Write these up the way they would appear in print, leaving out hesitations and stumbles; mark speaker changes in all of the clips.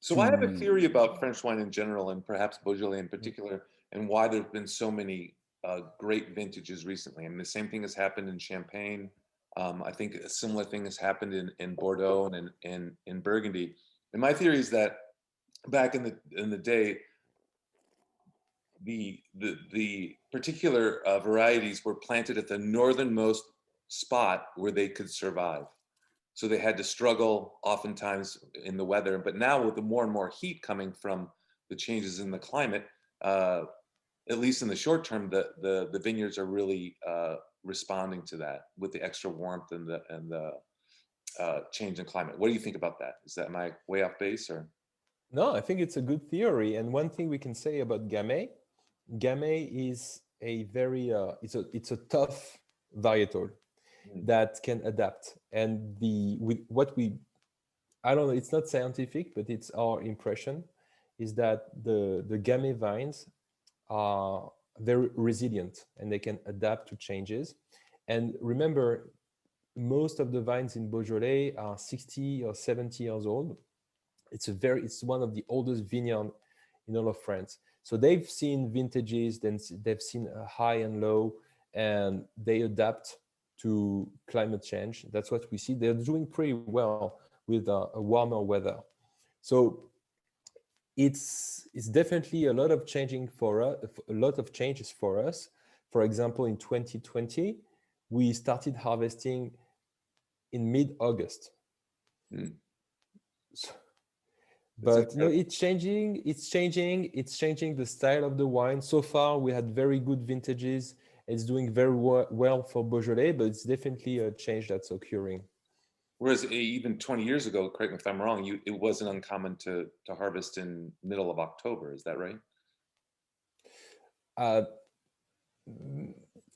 Speaker 1: So I have a theory about French wine in general, and perhaps Beaujolais in particular, and why there's been so many great vintages recently. And the same thing has happened in Champagne. I think a similar thing has happened in Bordeaux and in Burgundy. And my theory is that back in the day, the particular varieties were planted at the northernmost spot where they could survive. So they had to struggle oftentimes in the weather. But now with the more and more heat coming from the changes in the climate, at least in the short term, the vineyards are really responding to that with the extra warmth and the change in climate. What do you think about that? Is that my way off base or?
Speaker 2: No, I think it's a good theory. And one thing we can say about Gamay, Gamay is a very it's a tough varietal that can adapt. And what we I don't know, it's not scientific, but it's our impression, is that the Gamay vines are very resilient and they can adapt to changes. And remember, most of the vines in Beaujolais are 60 or 70 years old. It's one of the oldest vineyards in all of France. So they've seen vintages, then they've seen a high and low, and they adapt to climate change. That's what we see. They're doing pretty well with a warmer weather. So it's definitely a lot of changing for us, a lot of changes for us. For example, in 2020, we started harvesting in mid-August. So, but no, it's changing the style of the wine. So far we had very good vintages. It's doing very well for Beaujolais, but it's definitely a change that's occurring.
Speaker 1: Whereas even 20 years ago, correct me if I'm wrong, it wasn't uncommon to harvest in middle of October. Is that right?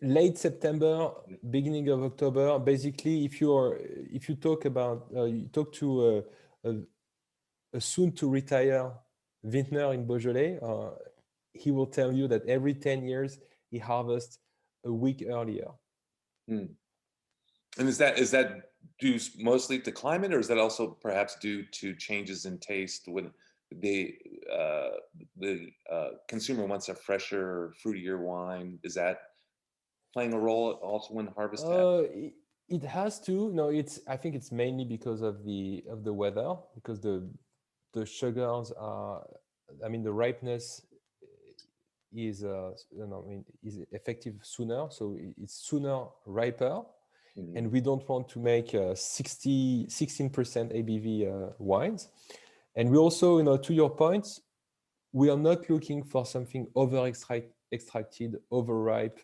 Speaker 2: Late September, beginning of October. Basically, if you talk to a soon to retire vintner in Beaujolais, he will tell you that every 10 years he harvests a week earlier.
Speaker 1: And is that due mostly to climate, or is that also perhaps due to changes in taste when the consumer wants a fresher, fruitier wine? Is that playing a role also when harvest happens?
Speaker 2: It has to. No, I think it's mainly because of the weather, because the sugars are, I mean, the ripeness is is effective sooner, so it's sooner riper. And we don't want to make 16% ABV wines. And we also, to your point, we are not looking for something extracted, overripe,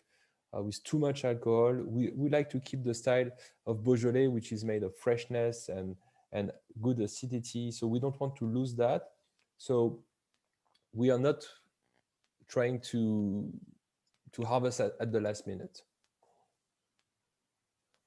Speaker 2: with too much alcohol. We like to keep the style of Beaujolais, which is made of freshness and good acidity. So we don't want to lose that. So we are not trying to harvest at the last minute.